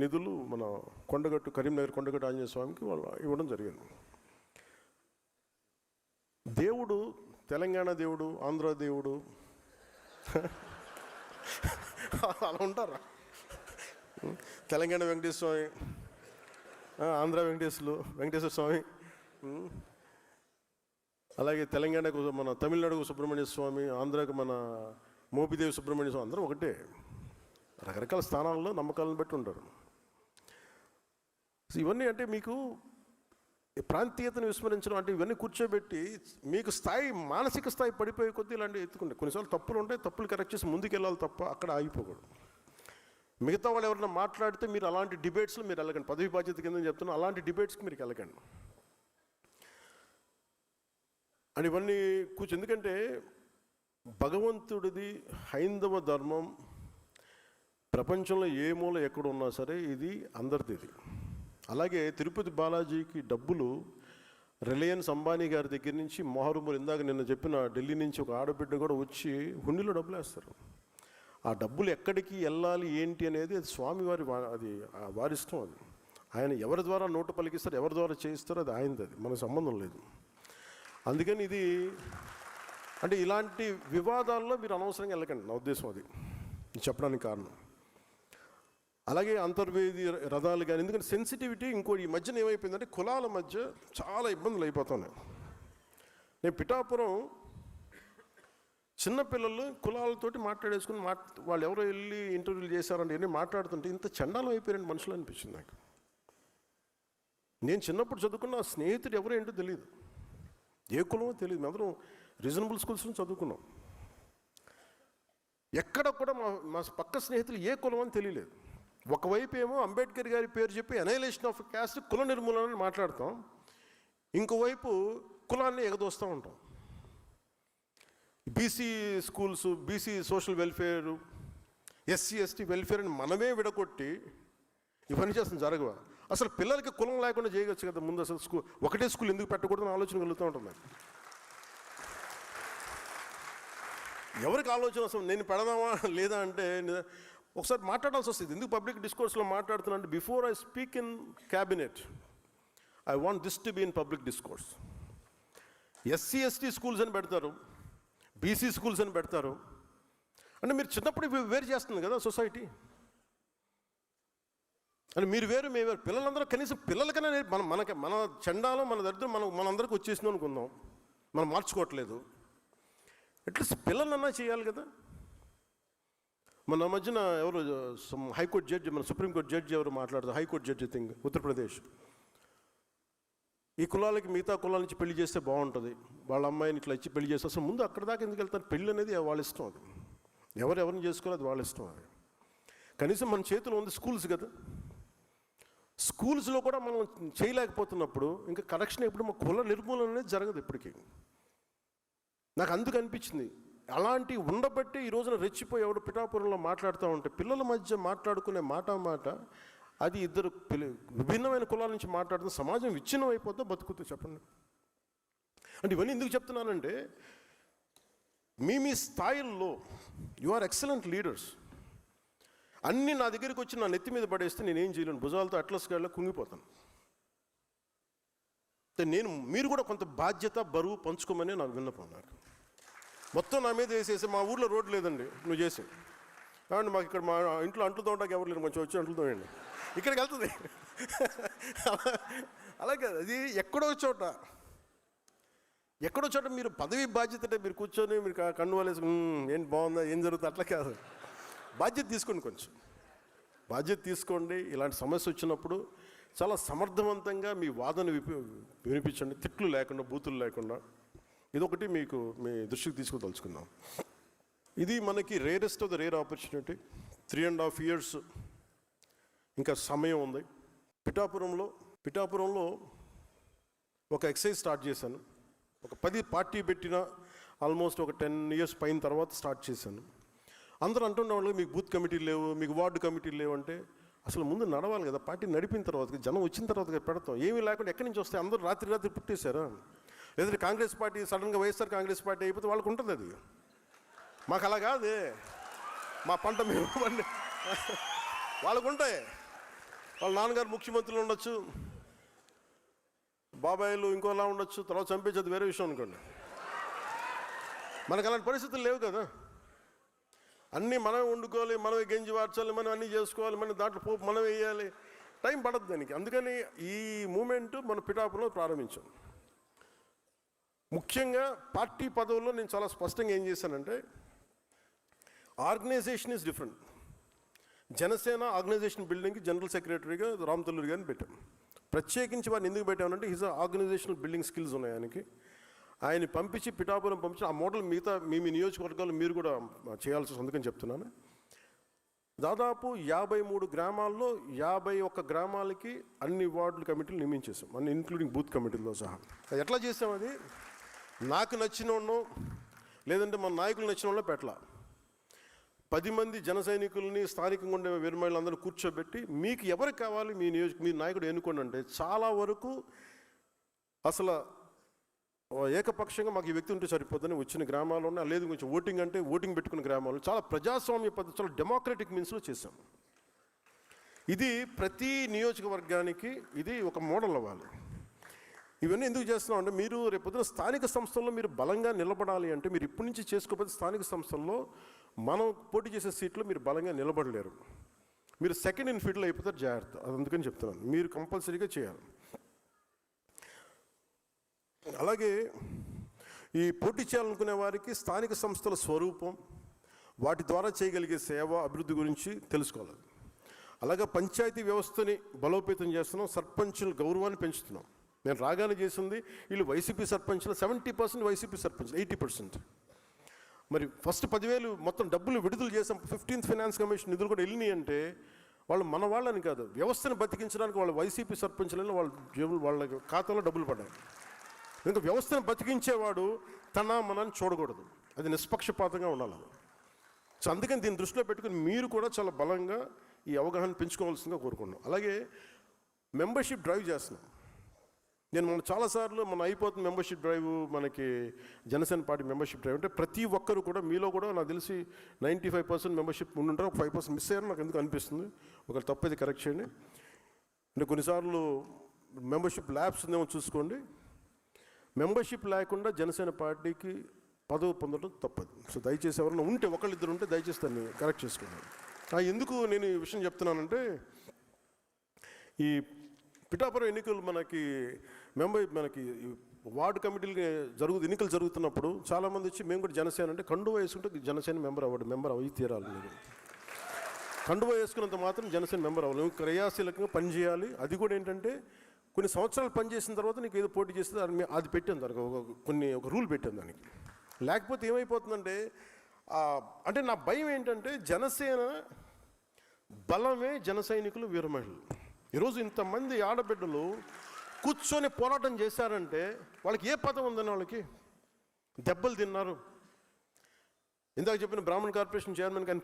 నిధులు మన కొండగట్టు కరీంనగర్ కొండగట్టు ఆంజనేయ స్వామికి వాళ్ళు ఇవ్వడం జరిగింది. దేవుడు తెలంగాణ దేవుడు, ఆంధ్ర దేవుడు అలా ఉంటారా? తెలంగాణ వెంకటేశ్వర స్వామి, ఆంధ్ర వెంకటేశ్వర స్వామి, అలాగే తెలంగాణకు మన తమిళనాడుకు సుబ్రహ్మణ్య స్వామి, ఆంధ్రాకు మన మోపిదేవి సుబ్రహ్మణ్య స్వామి, అందరూ ఒకటే. రకరకాల స్థానాల్లో నమ్మకాలను బట్టి ఉంటారు. ఇవన్నీ అంటే మీకు ప్రాంతీయతను విస్మరించడం అంటే ఇవన్నీ కూర్చోబెట్టి మీకు స్థాయి, మానసిక స్థాయి పడిపోయే కొద్దీ ఇలాంటివి ఎత్తుకుంటాయి. కొన్నిసార్లు తప్పులు ఉంటాయి, తప్పులు కరెక్ట్ చేసి ముందుకెళ్ళాలి తప్ప అక్కడ ఆగిపోకూడదు. మిగతా వాళ్ళు ఎవరైనా మాట్లాడితే మీరు అలాంటి డిబేట్స్లో మీరు వెళ్ళకండి. పదవి బాధ్యత కింద చెప్తున్నా, అలాంటి డిబేట్స్కి మీరు వెళ్ళకండి. అని ఇవన్నీ ఎందుకంటే భగవంతుడిది హైందవ ధర్మం ప్రపంచంలో ఏ మూల ఎక్కడున్నా సరే ఇది అందరిది. ఇది అలాగే తిరుపతి బాలాజీకి డబ్బులు రిలయన్స్ అంబానీ గారి దగ్గర నుంచి మొహరుములు, ఇందాక నిన్న చెప్పిన ఢిల్లీ నుంచి ఒక ఆడబిడ్డ కూడా వచ్చి హుండీలో డబ్బులు వేస్తారు. ఆ డబ్బులు ఎక్కడికి వెళ్ళాలి ఏంటి అనేది అది స్వామివారి, అది వారి ఇష్టం. అది ఆయన ఎవరి ద్వారా నోటు పలికిస్తారు, ఎవరి ద్వారా చేయిస్తారో అది ఆయనది, అది మనకు సంబంధం లేదు. అందుకని ఇది అంటే ఇలాంటి వివాదాల్లో మీరు అనవసరంగా వెళ్ళకండి, నా ఉద్దేశం అది చెప్పడానికి కారణం. అలాగే అంతర్వేది రథాలు కానీ, ఎందుకంటే సెన్సిటివిటీ ఇంకోటి ఈ మధ్యన ఏమైపోయిందంటే కులాల మధ్య చాలా ఇబ్బందులు అయిపోతున్నాయి. నేను పిఠాపురం చిన్నపిల్లలు కులాలతోటి మాట్లాడేసుకుని వాళ్ళు ఎవరో వెళ్ళి ఇంటర్వ్యూలు చేశారంటే ఎన్ని మాట్లాడుతుంటే ఇంత చండాలం అయిపోయారండి మనుషులు అనిపించింది నాకు. నేను చిన్నప్పుడు చదువుకున్న స్నేహితుడు ఎవరో ఏంటో తెలియదు, ఏ కులమో తెలియదు. మేమందరం రీజనబుల్ స్కూల్స్ నుంచి చదువుకున్నాం. ఎక్కడ కూడా మా పక్క స్నేహితులు ఏ కులం అని తెలియలేదు. ఒకవైపు ఏమో అంబేద్కర్ గారి పేరు చెప్పి అనైలేషన్ ఆఫ్ క్యాస్ట్, కుల నిర్మూలన మాట్లాడతాం, ఇంకోవైపు కులాన్ని ఎగదోస్తూ ఉంటాం. BC schools, BC social welfare, SC ST welfare అని మనమే విడగొట్టి ఇవన్నీ చేస్తాం. జరగవా? అసలు పిల్లలకి కులం లేకుండా చేయవచ్చు కదా ముందు. అసలు ఒకటే స్కూల్ ఎందుకు పెట్టకూడదని ఆలోచన కలుగుతూ ఉంటుంది. ఎవరికి ఆలోచన అసలు నేను పెడదామా లేదా అంటే ఒకసారి మాట్లాడాల్సి వస్తుంది. ఎందుకు పబ్లిక్ డిస్కోర్స్లో మాట్లాడుతున్నా అంటే before I speak in cabinet I want this to be in public discourse. SC ST schools అని పెడతారు, బీసీ స్కూల్స్ అని పెడతారు. అంటే మీరు చిన్నప్పుడు వేరు చేస్తుంది కదా సొసైటీ. అంటే మీరు వేరు, మేము వేరు. పిల్లలందరూ కనీసం పిల్లలకైనా మన చండాలం, మన దరిద్రం మనందరికీ వచ్చేసింది అనుకుందాం. మనం మార్చుకోవట్లేదు. అట్లీస్ట్ పిల్లలన్నా చేయాలి కదా. మన మధ్యన ఎవరు హైకోర్టు జడ్జి, మన సుప్రీంకోర్టు జడ్జి ఎవరు మాట్లాడతారు, హైకోర్టు జడ్జి థింగ్ ఉత్తరప్రదేశ్, ఈ కులాలకి మిగతా కులాల నుంచి పెళ్లి చేస్తే బాగుంటుంది, వాళ్ళ అమ్మాయిని ఇట్లా ఇచ్చి పెళ్లి చేస్తే అసలు ముందు అక్కడ దాకా ఎందుకు వెళ్తారు? పెళ్ళి అనేది వాళ్ళ ఇష్టం. అది ఎవరిని చేసుకోవాలి, అది వాళ్ళ ఇష్టం. అది కనీసం మన చేతిలో ఉంది స్కూల్స్ కదా. స్కూల్స్లో కూడా మనం చేయలేకపోతున్నప్పుడు ఇంకా కరెక్షన్ ఎప్పుడు మా కుల నిర్మూలన అనేది జరగదు ఇప్పటికీ. నాకు అందుకు అనిపించింది అలాంటి ఉండబట్టి ఈ రోజున రెచ్చిపోయి ఎవడు పిఠాపురంలో మాట్లాడుతూ ఉంటే పిల్లల మధ్య మాట్లాడుకునే మాట అది ఇద్దరు విభిన్నమైన కులాల నుంచి మాట్లాడుతున్న సమాజం విచ్ఛిన్నం అయిపోతే బతుకుతూ చెప్పండి. అంటే ఇవన్నీ ఎందుకు చెప్తున్నానంటే మీ స్థాయిల్లో యు ఆర్ ఎక్సలెంట్ లీడర్స్. అన్నీ నా దగ్గరికి వచ్చి నా నెత్తి మీద పడేస్తే నేనేం చేయలేను, భుజాలతో అట్లస్ గాడిలో కుంగిపోతాను. మీరు కూడా కొంత బాధ్యత బరువు పంచుకోమని నాకు విన్నపం. నాకు మొత్తం నా మీద వేసేసి మా ఊర్లో రోడ్డు లేదండి నువ్వు చేసి కాబట్టి మాకు ఇక్కడ మా ఇంట్లో అంట్లు తోటానికి ఎవరు లేరు, కొంచెం వచ్చి అంట్లు తోయండి, ఇక్కడికి వెళ్తుంది. అలాగే అది ఎక్కడో చోట మీరు పదవి బాధ్యత అంటే మీరు కూర్చొని మీరు కన్ను వాళ్ళేసి ఏంటి బాగుందా ఏం జరుగుతుంది అట్లా కాదు. బాధ్యత తీసుకోండి, కొంచెం బాధ్యత తీసుకోండి. ఇలాంటి సమస్య వచ్చినప్పుడు చాలా సమర్థవంతంగా మీ వాదన వినిపించండి, తిట్లు లేకుండా, బూతులు లేకుండా. ఇదొకటి మీకు మీ దృష్టికి తీసుకుతలుచుకుందాం. ఇది మనకి rarest of the rare opportunity. 3.5 years ఇంకా సమయం ఉంది. పిఠాపురంలో ఒక ఎక్సైజ్ స్టార్ట్ చేశాను. ఒక 10 పార్టీ పెట్టిన ఆల్మోస్ట్ ఒక 10 years పైన తర్వాత స్టార్ట్ చేశాను. అందరూ అంటున్నవాళ్ళు మీకు బూత్ కమిటీలు లేవు, మీకు వార్డు కమిటీలు లేవు అంటే అసలు ముందు నడవాలి కదా. పార్టీ నడిపిన తర్వాత, జనం వచ్చిన తర్వాత పెడతాం. ఏమీ లేకుండా ఎక్కడి నుంచి వస్తాయి? అందరూ రాత్రి పుట్టేశారా? లేదంటే కాంగ్రెస్ పార్టీ సడన్గా వైఎస్ఆర్ కాంగ్రెస్ పార్టీ అయిపోతే వాళ్ళకు ఉంటుంది. అది మాకు అలా కాదే. మా పంట మేము వాళ్ళకు ఉంటాయి. వాళ్ళ నాన్నగారు ముఖ్యమంత్రులు ఉండొచ్చు, బాబాయిలు ఇంకోలా ఉండొచ్చు, తర్వాత చంపేసేది వేరే విషయం అనుకోండి. మనకు అలాంటి పరిస్థితులు లేవు కదా. అన్నీ మనమే వండుకోవాలి, మనమే గెంజి వార్చాలి, మనం అన్నీ చేసుకోవాలి, మనం దాంట్లో పోపు మనం వేయాలి, టైం పడద్దు దానికి. అందుకని ఈ మూమెంట్ మన పిఠాపురంలో ప్రారంభించాం. ముఖ్యంగా పార్టీ పదవుల్లో నేను చాలా స్పష్టంగా ఏం చేశానంటే, organization is different. Janasena organization బిల్డింగ్కి జనరల్ సెక్రటరీగా రామతల్లూరి గారిని పెట్టాం. ప్రత్యేకించి వారిని ఎందుకు పెట్టామంటే హిజ్ ఆర్గనైజేషనల్ బిల్డింగ్ స్కిల్స్ ఉన్నాయి ఆయనకి. ఆయన పంపించి పిఠాపురం పంపించి ఆ మోడల్ మిగతా మీ నియోజకవర్గాలు మీరు కూడా చేయాల్సి అందుకని చెప్తున్నాను. దాదాపు 53 గ్రామాల్లో 51 గ్రామాలకి అన్ని వార్డుల కమిటీలు నియమించేసాం, అన్ని ఇంక్లూడింగ్ బూత్ కమిటీలతో సహా. ఎట్లా చేసాం? అది నాకు నచ్చిన వాళ్ళను లేదంటే మన నాయకులు నచ్చిన వాళ్ళో పెట్టలా. 10 మంది జన సైనికుల్ని స్థానికంగా ఉండే వీరమహిళలందరూ కూర్చోబెట్టి మీకు ఎవరికి కావాలి మీ నాయకుడు ఎన్నుకోండి అంటే చాలా వరకు అసలు ఏకపక్షంగా మాకు ఈ వ్యక్తి ఉంటే సరిపోద్దని వచ్చిన గ్రామాల్లో ఉన్నాయి. లేదు కొంచెం ఓటింగ్ అంటే ఓటింగ్ పెట్టుకున్న గ్రామాలు చాలా ప్రజాస్వామ్య పద్ధతి, చాలా డెమోక్రటిక్ మీన్స్లో చేశాం. ఇది ప్రతి నియోజకవర్గానికి ఇది ఒక మోడల్ అవ్వాలి. ఇవన్నీ ఎందుకు చేస్తున్నాం అంటే, మీరు రేపొద్దున స్థానిక సంస్థల్లో మీరు బలంగా నిలబడాలి అంటే మీరు ఇప్పటి నుంచి చేసుకోకపోతే స్థానిక సంస్థల్లో మనం పోటీ చేసే సీట్లో మీరు బలంగా నిలబడలేరు. మీరు సెకండ్ ఇన్ ఫీల్డ్లో అయిపోతారు, జాగ్రత్త. అది అందుకని చెప్తున్నాను, మీరు కంపల్సరీగా చేయాలి. అలాగే ఈ పోటీ చేయాలనుకునే వారికి స్థానిక సంస్థల స్వరూపం, వాటి ద్వారా చేయగలిగే సేవ, అభివృద్ధి గురించి తెలుసుకోవాలి. అలాగే పంచాయతీ వ్యవస్థని బలోపేతం చేస్తున్నాం, సర్పంచుల గౌరవాన్ని పెంచుతున్నాం. నేను రాగానే చేసింది వీళ్ళు వైసీపీ సర్పంచ్లు 70% వైసీపీ సర్పంచ్ 80%. మరి ఫస్ట్ 10,000 మొత్తం డబ్బులు విడుదల చేసాం. 15th ఫైనాన్స్ కమిషన్ నిధులు కూడా వెళ్ళినాయి అంటే వాళ్ళు మన వాళ్ళని కాదు, వ్యవస్థను బతికించడానికి వాళ్ళ వైసీపీ సర్పంచ్లను వాళ్ళ ఖాతాలో డబ్బులు పడ్డాయి. ఇంకా వ్యవస్థను బతికించేవాడు మనని చూడకూడదు, అది నిష్పక్షపాతంగా ఉండాలి. సో అందుకని దీన్ని దృష్టిలో పెట్టుకుని మీరు కూడా చాలా బలంగా ఈ అవగాహన పెంచుకోవాల్సిందిగా కోరుకున్నాం. అలాగే మెంబర్షిప్ డ్రైవ్ చేస్తున్నాం. నేను మన చాలాసార్లు అయిపోతుంది మెంబర్షిప్ డ్రైవ్, మనకి జనసేన పార్టీ మెంబర్షిప్ డ్రైవ్ అంటే ప్రతి ఒక్కరు కూడా మీలో కూడా నాకు తెలిసి 95% మెంబర్షిప్ ఉండుంటారు, 5% మిస్ అయ్యారు నాకు ఎందుకు అనిపిస్తుంది. ఒకరు తప్పైతే కరెక్ట్ చేయండి. అంటే కొన్నిసార్లు మెంబర్షిప్ ల్యాబ్స్ ఉందేమో చూసుకోండి. మెంబర్షిప్ లేకుండా జనసేన పార్టీకి పదవి పొందడం తప్పదు. సో దయచేసి ఎవరైనా ఉంటే, ఒకళ్ళిద్దరు ఉంటే దయచేసి దాన్ని కరెక్ట్ చేసుకోండి. ఎందుకు నేను ఈ విషయం చెప్తున్నానంటే, ఈ పిఠాపురం ఎన్నికలు మనకి వార్డు కమిటీలు ఎన్నికలు జరుగుతున్నప్పుడు చాలామంది వచ్చి మేము కూడా జనసేన అంటే కండువా వేసుకుంటే జనసేన మెంబర్ అవి తీరాలి. మీరు కండువా వేసుకున్నంత మాత్రం జనసేన మెంబర్ అవ్వాలి. క్రియాశీలకంగా పనిచేయాలి. అది కూడా ఏంటంటే కొన్ని సంవత్సరాలు పనిచేసిన తర్వాత నీకు ఏదో పోటీ చేస్తే అది పెట్టాను దానికి ఒక రూల్ పెట్టాను దానికి. లేకపోతే ఏమైపోతుందంటే అంటే నా భయం ఏంటంటే జనసేన బలమే జన సైనికులు, వీరమహిళలు. ఈరోజు ఇంతమంది ఆడబిడ్డలు కూర్చొని పోరాటం చేశారంటే వాళ్ళకి ఏ పదవి ఉందని, వాళ్ళకి దెబ్బలు తిన్నారు. ఇందాక చెప్పిన బ్రాహ్మణ్ కార్పొరేషన్ చైర్మన్ కానీ